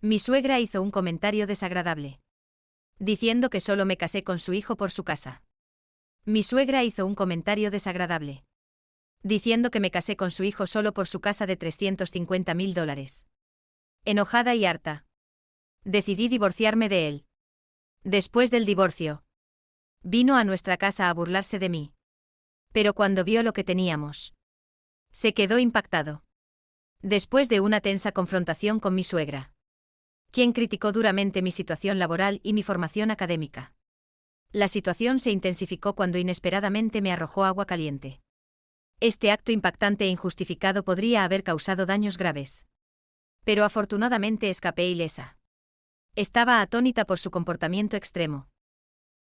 Mi suegra hizo un comentario desagradable, diciendo que solo me casé con su hijo por su casa. Mi suegra hizo un comentario desagradable, diciendo que me casé con su hijo solo por su casa de $350.000. Enojada y harta, decidí divorciarme de él. Después del divorcio, vino a nuestra casa a burlarse de mí. Pero cuando vio lo que teníamos, se quedó impactado. Después de una tensa confrontación con mi suegra, quien criticó duramente mi situación laboral y mi formación académica. La situación se intensificó cuando inesperadamente me arrojó agua caliente. Este acto impactante e injustificado podría haber causado daños graves. Pero afortunadamente escapé ilesa. Estaba atónita por su comportamiento extremo.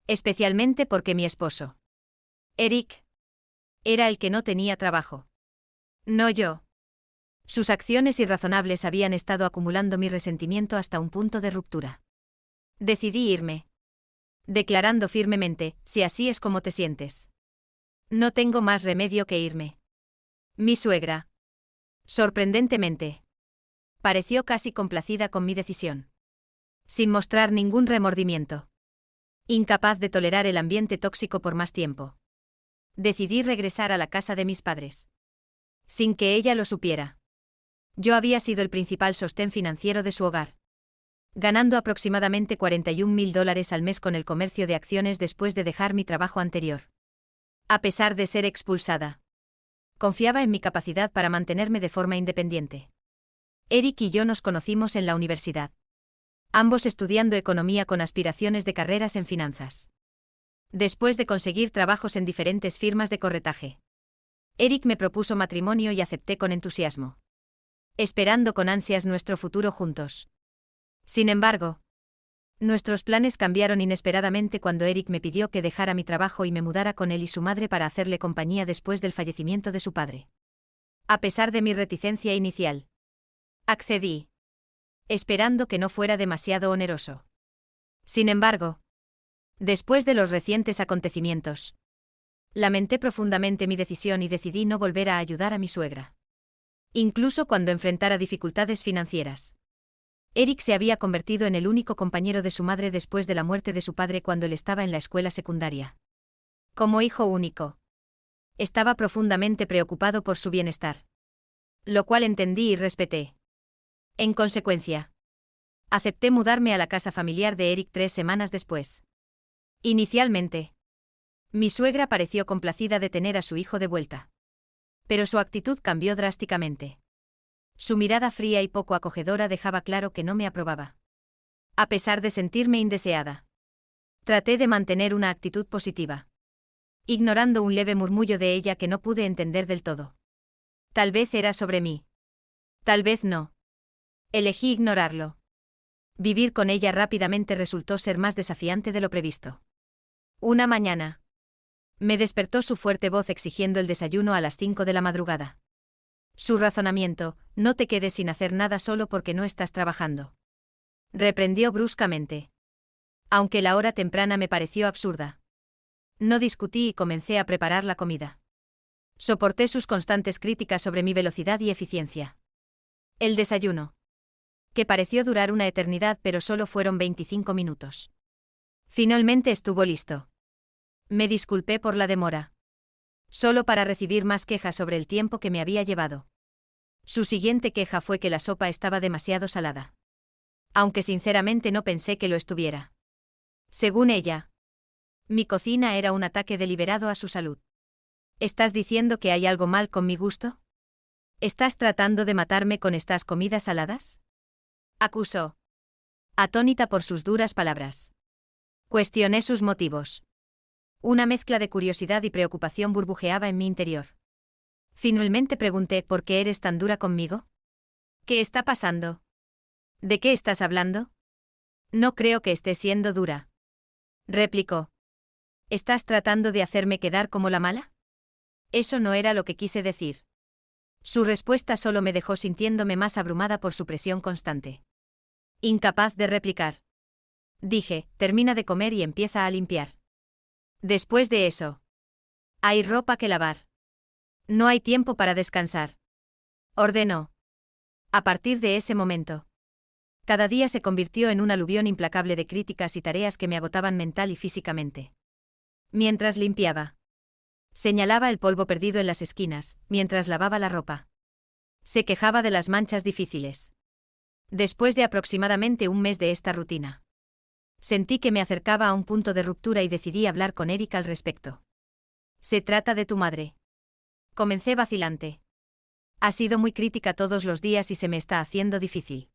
Especialmente porque mi esposo, Eric, era el que no tenía trabajo. No yo. Sus acciones irrazonables habían estado acumulando mi resentimiento hasta un punto de ruptura. Decidí irme, declarando firmemente, si así es como te sientes, no tengo más remedio que irme. Mi suegra, sorprendentemente, pareció casi complacida con mi decisión. Sin mostrar ningún remordimiento. Incapaz de tolerar el ambiente tóxico por más tiempo, decidí regresar a la casa de mis padres. Sin que ella lo supiera. Yo había sido el principal sostén financiero de su hogar, ganando aproximadamente $41.000 al mes con el comercio de acciones después de dejar mi trabajo anterior. A pesar de ser expulsada, confiaba en mi capacidad para mantenerme de forma independiente. Eric y yo nos conocimos en la universidad, ambos estudiando economía con aspiraciones de carreras en finanzas. Después de conseguir trabajos en diferentes firmas de corretaje, Eric me propuso matrimonio y acepté con entusiasmo, esperando con ansias nuestro futuro juntos. Sin embargo, nuestros planes cambiaron inesperadamente cuando Eric me pidió que dejara mi trabajo y me mudara con él y su madre para hacerle compañía después del fallecimiento de su padre. A pesar de mi reticencia inicial, accedí, esperando que no fuera demasiado oneroso. Sin embargo, después de los recientes acontecimientos, lamenté profundamente mi decisión y decidí no volver a ayudar a mi suegra. Incluso cuando enfrentara dificultades financieras. Eric se había convertido en el único compañero de su madre después de la muerte de su padre cuando él estaba en la escuela secundaria. Como hijo único, estaba profundamente preocupado por su bienestar, lo cual entendí y respeté. En consecuencia, acepté mudarme a la casa familiar de Eric 3 semanas después. Inicialmente, mi suegra pareció complacida de tener a su hijo de vuelta. Pero su actitud cambió drásticamente. Su mirada fría y poco acogedora dejaba claro que no me aprobaba. A pesar de sentirme indeseada, traté de mantener una actitud positiva, ignorando un leve murmullo de ella que no pude entender del todo. Tal vez era sobre mí. Tal vez no. Elegí ignorarlo. Vivir con ella rápidamente resultó ser más desafiante de lo previsto. Una mañana, me despertó su fuerte voz exigiendo el desayuno a las 5 de la madrugada. Su razonamiento, no te quedes sin hacer nada solo porque no estás trabajando. Reprendió bruscamente. Aunque la hora temprana me pareció absurda. No discutí y comencé a preparar la comida. Soporté sus constantes críticas sobre mi velocidad y eficiencia. El desayuno, que pareció durar una eternidad pero solo fueron 25 minutos. Finalmente estuvo listo. Me disculpé por la demora. Solo para recibir más quejas sobre el tiempo que me había llevado. Su siguiente queja fue que la sopa estaba demasiado salada. Aunque sinceramente no pensé que lo estuviera. Según ella, mi cocina era un ataque deliberado a su salud. ¿Estás diciendo que hay algo mal con mi gusto? ¿Estás tratando de matarme con estas comidas saladas? Acusó, atónita por sus duras palabras. Cuestioné sus motivos. Una mezcla de curiosidad y preocupación burbujeaba en mi interior. Finalmente pregunté, ¿por qué eres tan dura conmigo? ¿Qué está pasando? ¿De qué estás hablando? No creo que esté siendo dura. Replicó. ¿Estás tratando de hacerme quedar como la mala? Eso no era lo que quise decir. Su respuesta solo me dejó sintiéndome más abrumada por su presión constante. Incapaz de replicar. Dije, termina de comer y empieza a limpiar. Después de eso, hay ropa que lavar. No hay tiempo para descansar. Ordenó. A partir de ese momento, Cada día se convirtió en un aluvión implacable de críticas y tareas que me agotaban mental y físicamente. Mientras limpiaba, señalaba el polvo perdido en las esquinas, mientras lavaba la ropa. Se quejaba de las manchas difíciles. Después de aproximadamente un mes de esta rutina, sentí que me acercaba a un punto de ruptura y decidí hablar con Eric al respecto. «Se trata de tu madre». Comencé vacilante. Ha sido muy crítica todos los días y se me está haciendo difícil.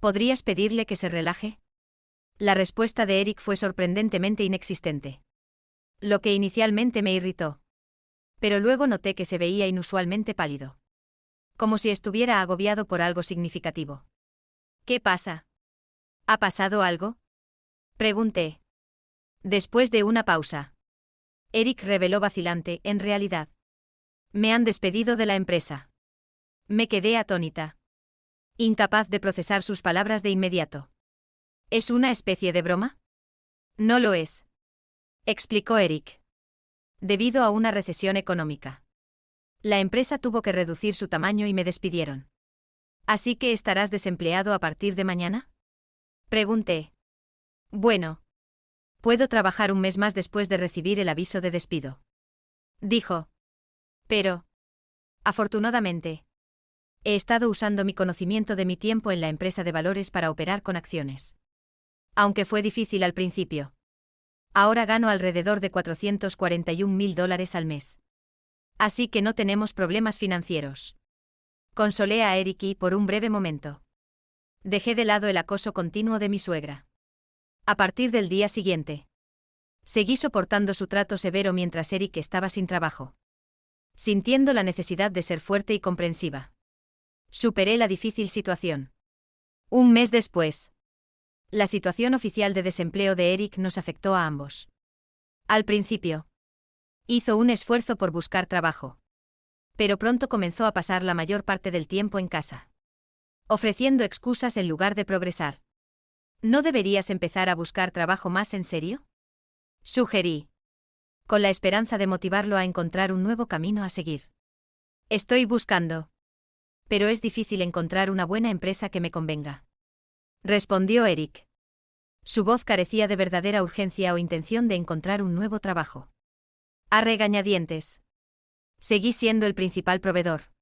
¿Podrías pedirle que se relaje? La respuesta de Eric fue sorprendentemente inexistente. Lo que inicialmente me irritó. Pero luego noté que se veía inusualmente pálido. Como si estuviera agobiado por algo significativo. ¿Qué pasa? ¿Ha pasado algo?, pregunté. Después de una pausa, Eric reveló vacilante, en realidad. Me han despedido de la empresa. Me quedé atónita. Incapaz de procesar sus palabras de inmediato. ¿Es una especie de broma? No lo es, explicó Eric. Debido a una recesión económica, la empresa tuvo que reducir su tamaño y me despidieron. ¿Así que estarás desempleado a partir de mañana?, pregunté. Bueno, puedo trabajar un mes más después de recibir el aviso de despido, dijo. Pero, afortunadamente, he estado usando mi conocimiento de mi tiempo en la empresa de valores para operar con acciones. Aunque fue difícil al principio. Ahora gano alrededor de $441.000 al mes. Así que no tenemos problemas financieros. Consolé a Eric y, por un breve momento, dejé de lado el acoso continuo de mi suegra. A partir del día siguiente, seguí soportando su trato severo mientras Eric estaba sin trabajo. Sintiendo la necesidad de ser fuerte y comprensiva, superé la difícil situación. Un mes después, la situación oficial de desempleo de Eric nos afectó a ambos. Al principio, hizo un esfuerzo por buscar trabajo. Pero pronto comenzó a pasar la mayor parte del tiempo en casa, ofreciendo excusas en lugar de progresar. ¿No deberías empezar a buscar trabajo más en serio?, sugerí, con la esperanza de motivarlo a encontrar un nuevo camino a seguir. Estoy buscando. Pero es difícil encontrar una buena empresa que me convenga, respondió Eric. Su voz carecía de verdadera urgencia o intención de encontrar un nuevo trabajo. A regañadientes. Seguí siendo el principal proveedor.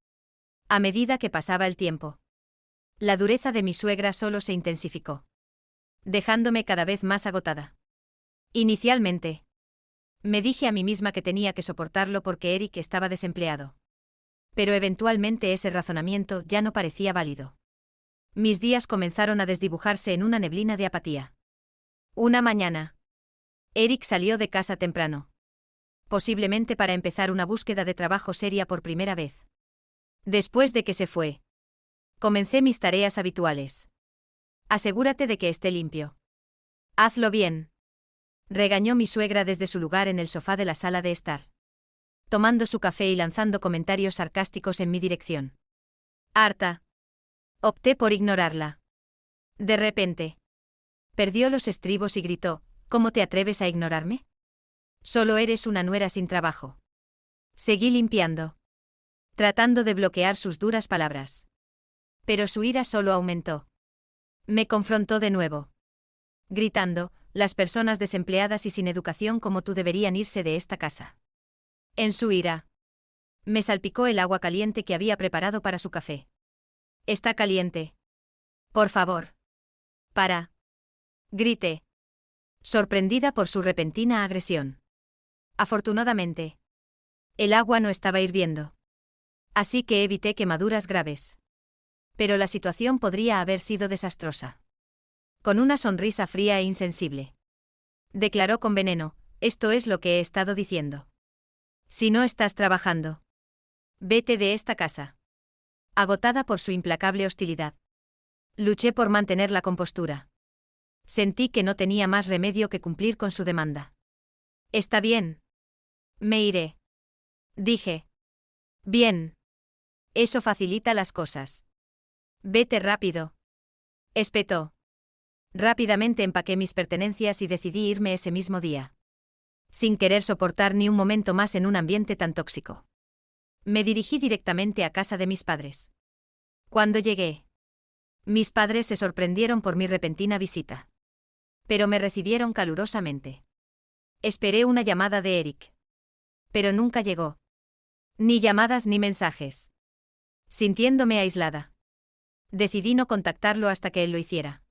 A medida que pasaba el tiempo, la dureza de mi suegra solo se intensificó, dejándome cada vez más agotada. Inicialmente, me dije a mí misma que tenía que soportarlo porque Eric estaba desempleado. Pero eventualmente ese razonamiento ya no parecía válido. Mis días comenzaron a desdibujarse en una neblina de apatía. Una mañana, Eric salió de casa temprano. Posiblemente para empezar una búsqueda de trabajo seria por primera vez. Después de que se fue, comencé mis tareas habituales. Asegúrate de que esté limpio. Hazlo bien, regañó mi suegra desde su lugar en el sofá de la sala de estar, tomando su café y lanzando comentarios sarcásticos en mi dirección. Harta, opté por ignorarla. De repente, perdió los estribos y gritó: ¿Cómo te atreves a ignorarme? Solo eres una nuera sin trabajo. Seguí limpiando, tratando de bloquear sus duras palabras. Pero su ira solo aumentó. Me confrontó de nuevo, gritando: las personas desempleadas y sin educación como tú deberían irse de esta casa. En su ira, me salpicó el agua caliente que había preparado para su café. Está caliente. Por favor. Para. Grité, sorprendida por su repentina agresión. Afortunadamente, el agua no estaba hirviendo. Así que evité quemaduras graves. Pero la situación podría haber sido desastrosa. Con una sonrisa fría e insensible, declaró con veneno: esto es lo que he estado diciendo. Si no estás trabajando, vete de esta casa. Agotada por su implacable hostilidad, luché por mantener la compostura. Sentí que no tenía más remedio que cumplir con su demanda. Está bien. Me iré, dije. Bien. Eso facilita las cosas. Vete rápido, espetó. Rápidamente empaqué mis pertenencias y decidí irme ese mismo día, sin querer soportar ni un momento más en un ambiente tan tóxico. Me dirigí directamente a casa de mis padres. Cuando llegué, Mis padres se sorprendieron por mi repentina visita. Pero me recibieron calurosamente. Esperé una llamada de Eric. Pero nunca llegó. Ni llamadas ni mensajes. Sintiéndome aislada. Decidí no contactarlo hasta que él lo hiciera.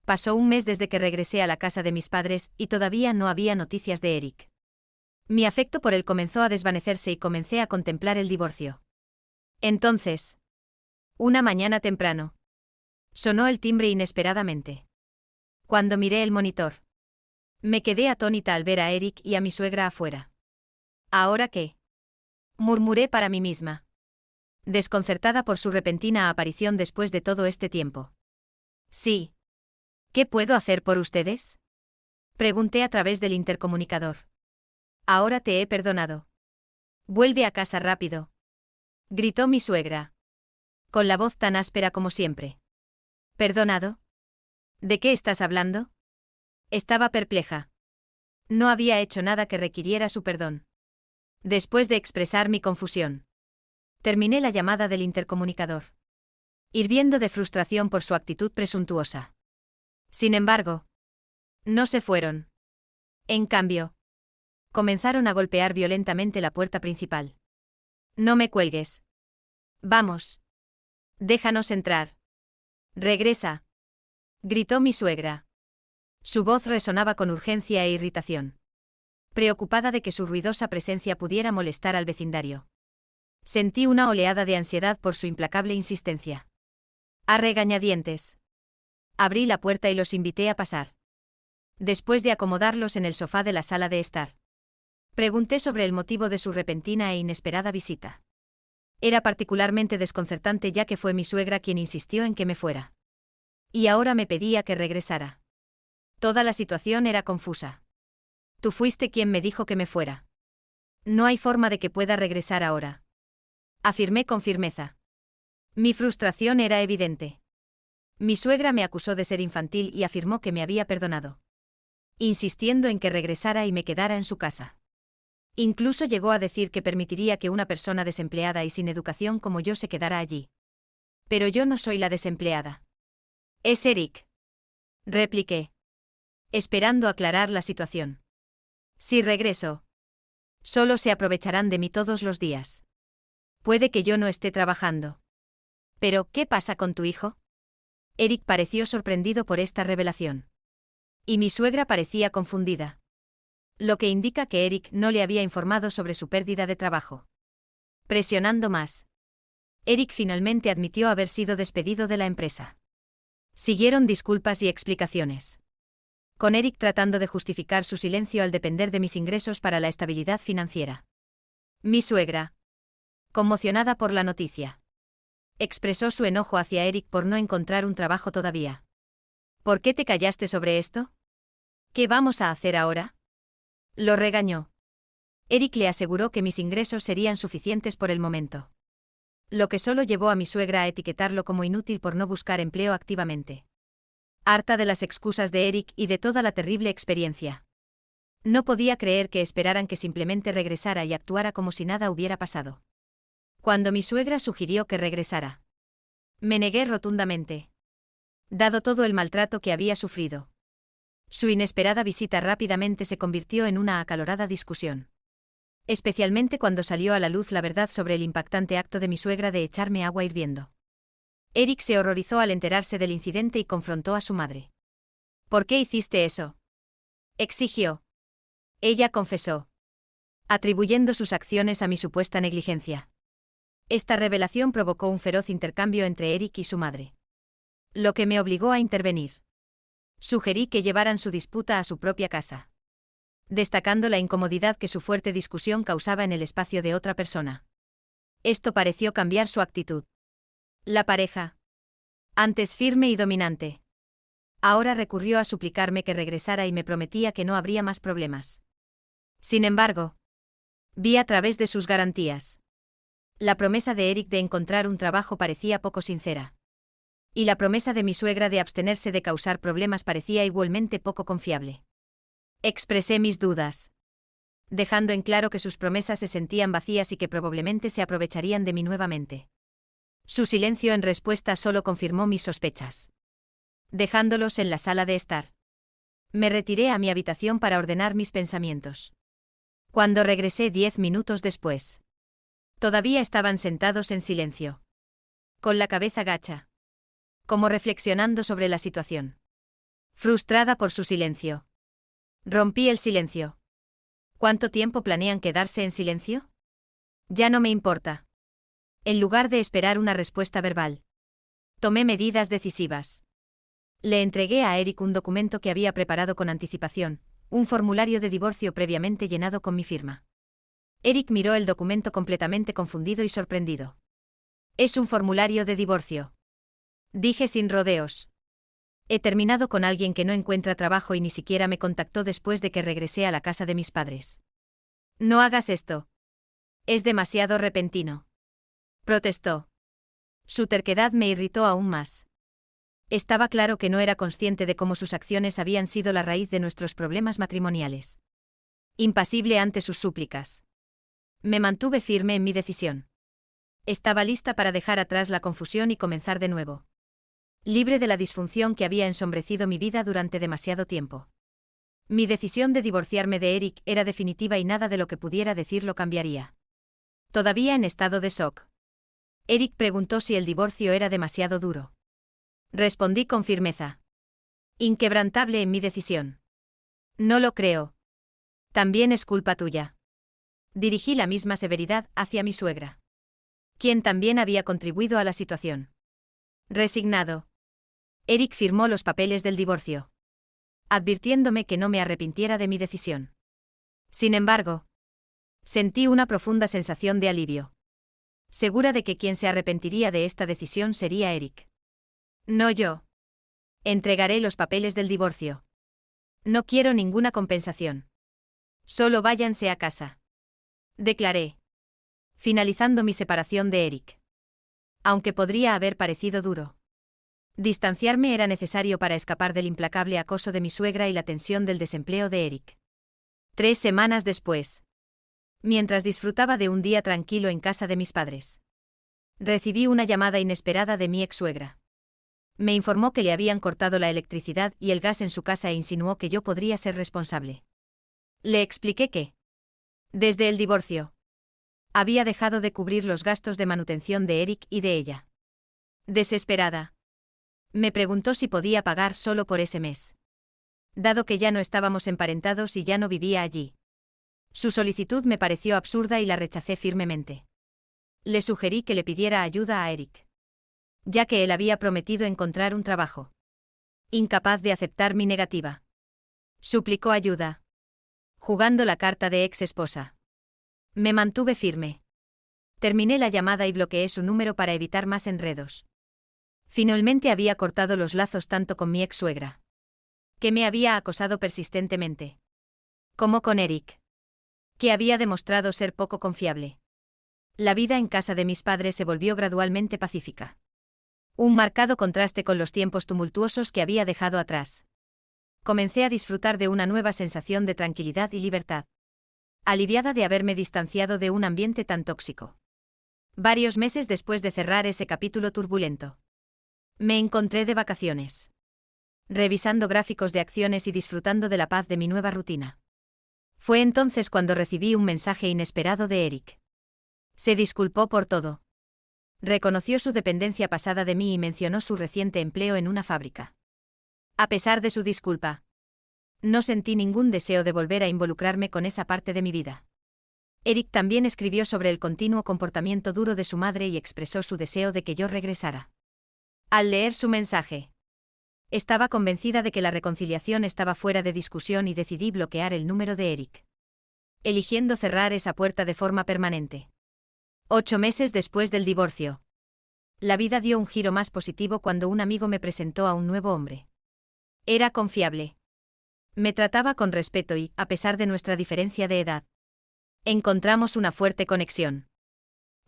Pasó un mes desde que regresé a la casa de mis padres y todavía no había noticias de Eric. Mi afecto por él comenzó a desvanecerse y comencé a contemplar el divorcio. Entonces, una mañana temprano, sonó el timbre inesperadamente. Cuando miré el monitor, me quedé atónita al ver a Eric y a mi suegra afuera. ¿Ahora qué?, murmuré para mí misma, desconcertada por su repentina aparición después de todo este tiempo. Sí. ¿Qué puedo hacer por ustedes?, pregunté a través del intercomunicador. Ahora te he perdonado. Vuelve a casa rápido, gritó mi suegra, con la voz tan áspera como siempre. ¿Perdonado? ¿De qué estás hablando? Estaba perpleja. No había hecho nada que requiriera su perdón. Después de expresar mi confusión, terminé la llamada del intercomunicador, hirviendo de frustración por su actitud presuntuosa. Sin embargo, no se fueron. En cambio, comenzaron a golpear violentamente la puerta principal. No me cuelgues. Vamos. Déjanos entrar. Regresa, gritó mi suegra. Su voz resonaba con urgencia e irritación, preocupada de que su ruidosa presencia pudiera molestar al vecindario. Sentí una oleada de ansiedad por su implacable insistencia. A regañadientes, abrí la puerta y los invité a pasar. Después de acomodarlos en el sofá de la sala de estar, pregunté sobre el motivo de su repentina e inesperada visita. Era particularmente desconcertante ya que fue mi suegra quien insistió en que me fuera. Y ahora me pedía que regresara. Toda la situación era confusa. Tú fuiste quien me dijo que me fuera. No hay forma de que pueda regresar ahora, afirmé con firmeza. Mi frustración era evidente. Mi suegra me acusó de ser infantil y afirmó que me había perdonado, insistiendo en que regresara y me quedara en su casa. Incluso llegó a decir que permitiría que una persona desempleada y sin educación como yo se quedara allí. Pero yo no soy la desempleada. Es Eric, repliqué, esperando aclarar la situación. Si regreso, solo se aprovecharán de mí todos los días. Puede que yo no esté trabajando. Pero, ¿qué pasa con tu hijo? Eric pareció sorprendido por esta revelación. Y mi suegra parecía confundida, lo que indica que Eric no le había informado sobre su pérdida de trabajo. Presionando más, Eric finalmente admitió haber sido despedido de la empresa. Siguieron disculpas y explicaciones, con Eric tratando de justificar su silencio al depender de mis ingresos para la estabilidad financiera. Mi suegra, conmocionada por la noticia, expresó su enojo hacia Eric por no encontrar un trabajo todavía. ¿Por qué te callaste sobre esto? ¿Qué vamos a hacer ahora?, lo regañó. Eric le aseguró que mis ingresos serían suficientes por el momento, lo que solo llevó a mi suegra a etiquetarlo como inútil por no buscar empleo activamente. Harta de las excusas de Eric y de toda la terrible experiencia, no podía creer que esperaran que simplemente regresara y actuara como si nada hubiera pasado. Cuando mi suegra sugirió que regresara, me negué rotundamente, dado todo el maltrato que había sufrido. Su inesperada visita rápidamente se convirtió en una acalorada discusión, especialmente cuando salió a la luz la verdad sobre el impactante acto de mi suegra de echarme agua hirviendo. Eric se horrorizó al enterarse del incidente y confrontó a su madre. ¿Por qué hiciste eso?, exigió. Ella confesó, atribuyendo sus acciones a mi supuesta negligencia. Esta revelación provocó un feroz intercambio entre Eric y su madre, lo que me obligó a intervenir. Sugerí que llevaran su disputa a su propia casa, destacando la incomodidad que su fuerte discusión causaba en el espacio de otra persona. Esto pareció cambiar su actitud. La pareja, antes firme y dominante, ahora recurrió a suplicarme que regresara y me prometía que no habría más problemas. Sin embargo, vi a través de sus garantías. La promesa de Eric de encontrar un trabajo parecía poco sincera. Y la promesa de mi suegra de abstenerse de causar problemas parecía igualmente poco confiable. Expresé mis dudas, dejando en claro que sus promesas se sentían vacías y que probablemente se aprovecharían de mí nuevamente. Su silencio en respuesta solo confirmó mis sospechas. Dejándolos en la sala de estar, me retiré a mi habitación para ordenar mis pensamientos. Cuando regresé 10 minutos después, todavía estaban sentados en silencio, con la cabeza gacha, como reflexionando sobre la situación. Frustrada por su silencio, rompí el silencio. ¿Cuánto tiempo planean quedarse en silencio? Ya no me importa. En lugar de esperar una respuesta verbal, tomé medidas decisivas. Le entregué a Eric un documento que había preparado con anticipación, un formulario de divorcio previamente llenado con mi firma. Eric miró el documento completamente confundido y sorprendido. «Es un formulario de divorcio», dije sin rodeos. «He terminado con alguien que no encuentra trabajo y ni siquiera me contactó después de que regresé a la casa de mis padres». «No hagas esto. Es demasiado repentino», protestó. Su terquedad me irritó aún más. Estaba claro que no era consciente de cómo sus acciones habían sido la raíz de nuestros problemas matrimoniales. Impasible ante sus súplicas, me mantuve firme en mi decisión. Estaba lista para dejar atrás la confusión y comenzar de nuevo. Libre de la disfunción que había ensombrecido mi vida durante demasiado tiempo. Mi decisión de divorciarme de Eric era definitiva y nada de lo que pudiera decir lo cambiaría. Todavía en estado de shock, Eric preguntó si el divorcio era demasiado duro. Respondí con firmeza. Inquebrantable en mi decisión. No lo creo. También es culpa tuya. Dirigí la misma severidad hacia mi suegra, quien también había contribuido a la situación. Resignado, Eric firmó los papeles del divorcio, advirtiéndome que no me arrepintiera de mi decisión. Sin embargo, sentí una profunda sensación de alivio, segura de que quien se arrepentiría de esta decisión sería Eric. No yo. Entregaré los papeles del divorcio. No quiero ninguna compensación. Solo váyanse a casa, declaré, finalizando mi separación de Eric. Aunque podría haber parecido duro, distanciarme era necesario para escapar del implacable acoso de mi suegra y la tensión del desempleo de Eric. 3 semanas después, mientras disfrutaba de un día tranquilo en casa de mis padres, recibí una llamada inesperada de mi ex-suegra. Me informó que le habían cortado la electricidad y el gas en su casa e insinuó que yo podría ser responsable. Le expliqué que, desde el divorcio, había dejado de cubrir los gastos de manutención de Eric y de ella. Desesperada, me preguntó si podía pagar solo por ese mes, dado que ya no estábamos emparentados y ya no vivía allí. Su solicitud me pareció absurda y la rechacé firmemente. Le sugerí que le pidiera ayuda a Eric, ya que él había prometido encontrar un trabajo. Incapaz de aceptar mi negativa, suplicó ayuda, jugando la carta de ex-esposa. Me mantuve firme. Terminé la llamada y bloqueé su número para evitar más enredos. Finalmente había cortado los lazos tanto con mi ex-suegra, que me había acosado persistentemente, como con Eric, que había demostrado ser poco confiable. La vida en casa de mis padres se volvió gradualmente pacífica. Un marcado contraste con los tiempos tumultuosos que había dejado atrás. Comencé a disfrutar de una nueva sensación de tranquilidad y libertad, aliviada de haberme distanciado de un ambiente tan tóxico. Varios meses después de cerrar ese capítulo turbulento, me encontré de vacaciones, revisando gráficos de acciones y disfrutando de la paz de mi nueva rutina. Fue entonces cuando recibí un mensaje inesperado de Eric. Se disculpó por todo. Reconoció su dependencia pasada de mí y mencionó su reciente empleo en una fábrica. A pesar de su disculpa, no sentí ningún deseo de volver a involucrarme con esa parte de mi vida. Eric también escribió sobre el continuo comportamiento duro de su madre y expresó su deseo de que yo regresara. Al leer su mensaje, estaba convencida de que la reconciliación estaba fuera de discusión y decidí bloquear el número de Eric, eligiendo cerrar esa puerta de forma permanente. 8 meses después del divorcio, la vida dio un giro más positivo cuando un amigo me presentó a un nuevo hombre. Era confiable. Me trataba con respeto y, a pesar de nuestra diferencia de edad, encontramos una fuerte conexión.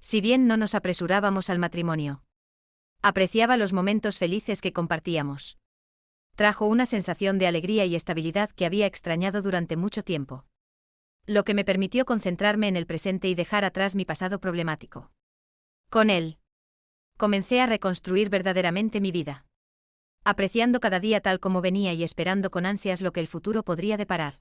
Si bien no nos apresurábamos al matrimonio, apreciaba los momentos felices que compartíamos. Trajo una sensación de alegría y estabilidad que había extrañado durante mucho tiempo, lo que me permitió concentrarme en el presente y dejar atrás mi pasado problemático. Con él Comencé a reconstruir verdaderamente mi vida. Apreciando cada día tal como venía y esperando con ansias lo que el futuro podría deparar.